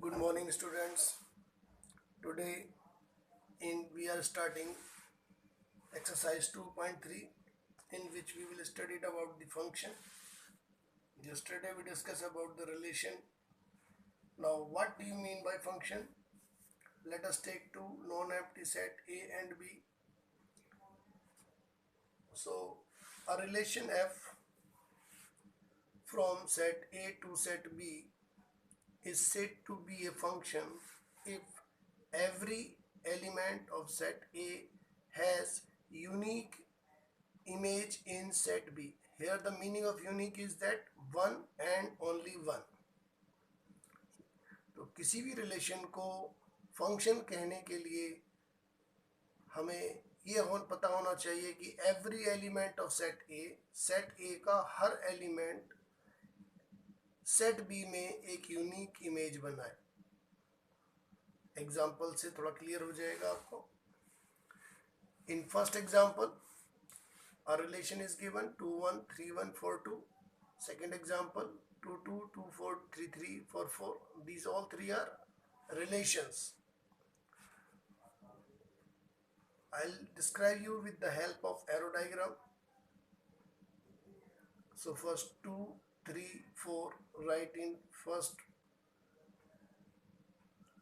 Good morning, students. Today we are starting exercise 2.3, in which we will study about the function. Yesterday we discussed about the relation. Now what do you mean by function? Let us take two non-empty set A and B. So a relation F from set A to set B is said to be a function if every element of set A has unique image in set B. Here the meaning of unique is that one and only one. तो किसी भी relation को function कहने के लिए हमें ये पता होना चाहिए कि एवरी एलिमेंट ऑफ सेट ए का हर एलिमेंट सेट बी में एक यूनिक इमेज बनाए. एग्जाम्पल से थोड़ा क्लियर हो जाएगा आपको. In first example a relation is given 2 1 3 1 4 2. Second example 2 2 2 4 3 3 4 4. These all three are relations. I'll describe you with the help of arrow diagram. So first 2 3 4 write in first,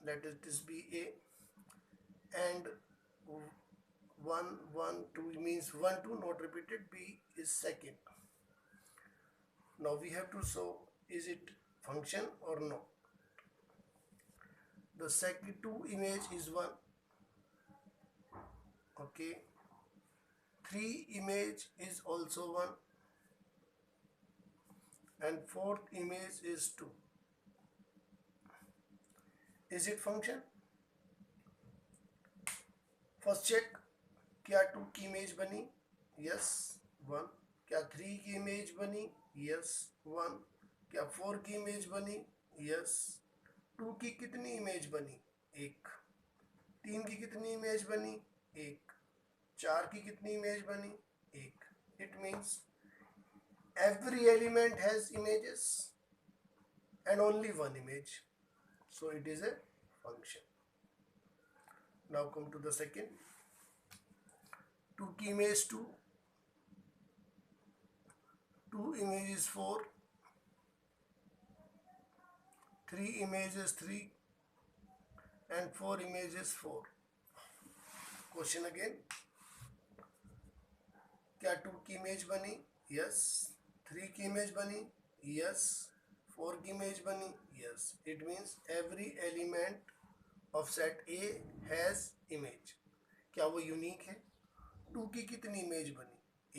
let it be A, and 1 1 2 means 1 2 not repeated, B is second. Now we have to show is it function or no. The second two image is 1, okay. 3 image is also 1, and fourth image is 2. Is it function? First check, क्या 2 की image बनी? Yes 1. क्या 3 की image बनी? Yes 1. क्या 4 की image बनी? Yes. 2 की कितनी इमेज बनी? 1. 3 की कितनी इमेज बनी? 1. 4 की कितनी इमेज बनी? 1. It means every element has images and only one image, so it is a function. Now come to the second. 2 की image 2, 2 images 4, 3 images 3, and 4 images 4. Question again. क्या 2 की इमेज बनी? यस. 3 की image बनी? Yes. 4 की image बनी? Yes. It means every element of set A has image. क्या वो यूनिक है? 2 की कितनी इमेज बनी?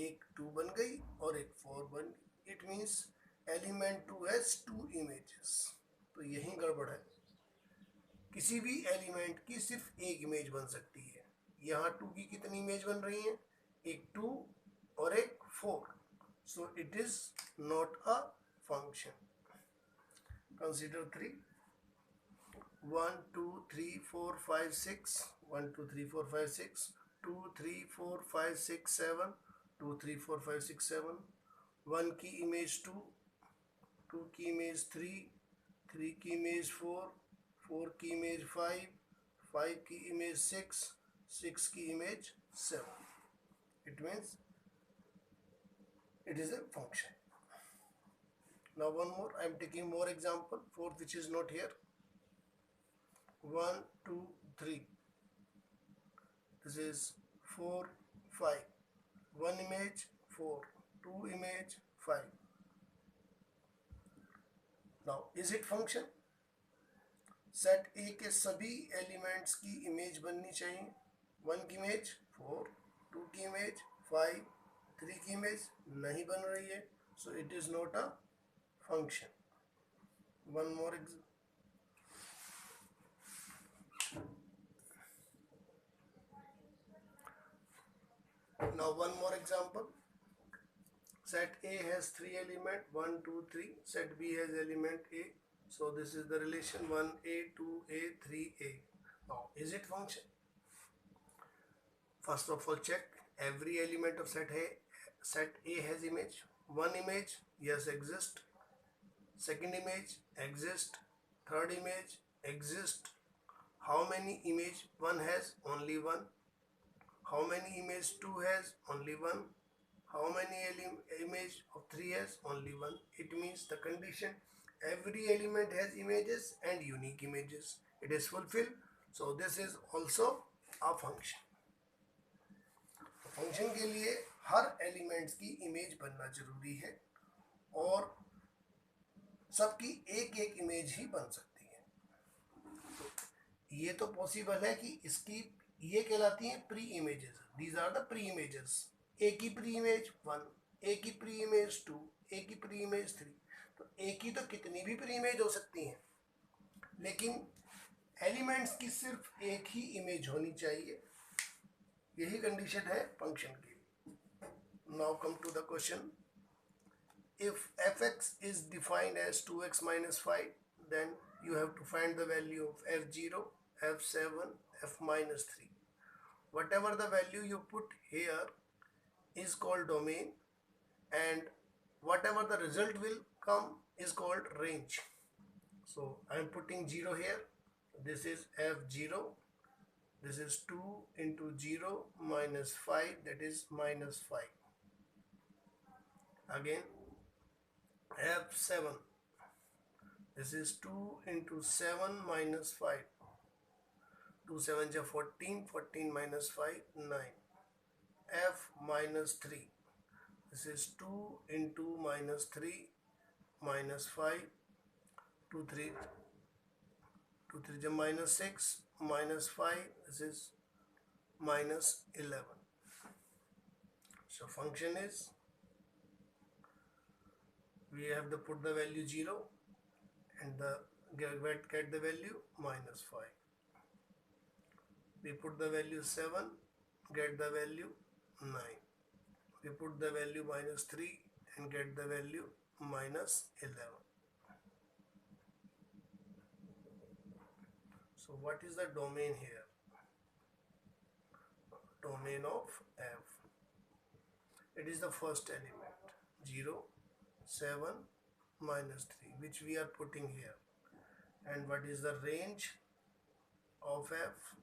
एक 2 बन गई और एक 4 बन गई. It means element 2 has 2 images. तो यही गड़बड़ है. किसी भी एलिमेंट की सिर्फ एक इमेज बन सकती है. यहाँ 2 की कितनी इमेज बन रही है? एक 2 और एक 4. So it is not a function. Consider 3. 1 2 3 4 5 6. 1 2 3 4 5 6. 2 3 4 5 6 7. 2 3 4 5 6 7. 1 की इमेज 2, 2 की इमेज 3, 3 की इमेज 4, 4 की इमेज 5, 5 की इमेज 6, 6 की image 7. It means it is a function. Now one more, I am taking more example, fourth which is not here. 1 2 3. This is 4 5. 1 image 4, 2 image 5. Now is it function? Set ए के सभी elements की image बननी चाहिए. 1 की image 4, 2 की image 5, 3 की image नहीं बन रही है, so it is not a function. One more now one more example. Set A has 3 element 1 2 3. Set B has element A. So this is the relation 1A 2A 3A. Now is it function? First of all check every element of set A has image. One image, yes, exist. Second image, exist. Third image, exist? How many image 1 has? Only 1. How many image 2 has? Only 1. How many image of 3 has? Only 1. It means the condition every element has images and unique images. It is fulfilled. So this is also a function. Function के लिए हर elements की image बनना जरूरी है और सबकी एक एक इमेज ही बन सकती है। तो ये तो पॉसिबल है कि इसकी ये कहलाती हैं pre images. These are the pre images. A की प्री इमेज 1, ए की प्री इमेज 2, ए की प्री इमेज 3। तो ए की तो कितनी भी प्री इमेज हो सकती हैं, लेकिन एलिमेंट्स की सिर्फ एक ही इमेज होनी चाहिए। यही कंडीशन है फंक्शन की। Now come to the question. If fx is defined as 2x minus 5, then you have to find the value of f0, f7, f minus 3. Whatever the value you put here is called domain, and whatever the result will come is called range. So I am putting 0 here. This is f0. This is 2 into 0 minus 5, that is minus 5. Again f7. This is 2 into 7 minus 5. 2 7 is 14. 14 minus 5, 9. F minus 3. This is 2 into minus 3 minus 5. 2 3 is minus 6 minus 5. This is minus 11. So function is, we have to put the value 0 and get the value minus 5. We put the value 7, get the value 9. We put the value minus 3 and get the value minus 11. So what is the domain here? Domain of f. It is the first element, 0, 7, minus 3, which we are putting here. And what is the range of f?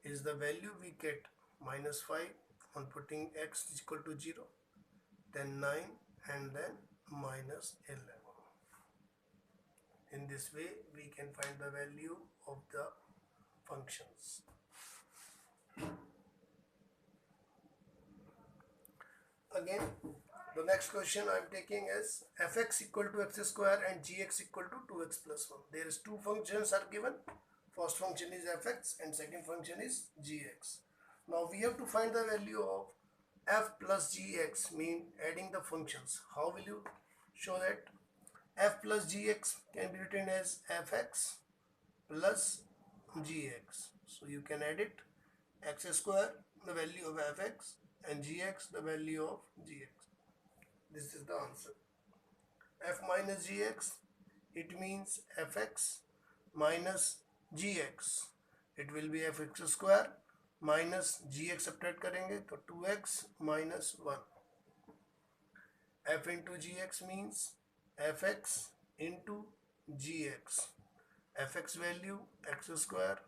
Is the value we get minus 5 on putting x is equal to 0, then 9, and then minus 11. In this way we can find the value of the functions. Again, the next question I am taking is fx equal to x square and gx equal to 2x plus 1. There is two functions are given. First function is fx and second function is gx. Now we have to find the value of f plus gx, mean adding the functions. How will you show that? F plus gx can be written as fx plus gx. So you can add it, x square the value of fx and gx the value of gx. This is the answer. F minus gx, it means fx minus gx. It will be fx square minus gx subtract करेंगे तो 2x minus 1. F into gx means fx into gx. Fx value x square,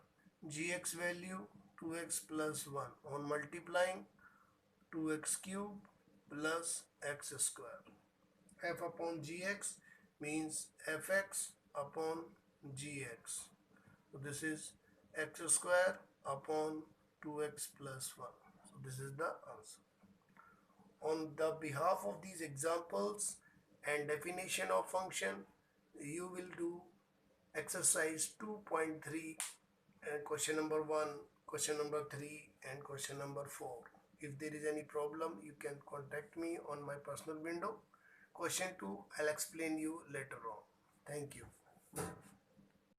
gx value 2x plus 1. On multiplying, 2x cube plus x square. F upon gx means fx upon gx. So this is x square upon 2x plus 1. So this is the answer. On the behalf of these examples and definition of function, you will do exercise 2.3 and question number 1, question number 3 and question number 4. If there is any problem, you can contact me on my personal window. Question 2, I'll explain you later on. Thank you.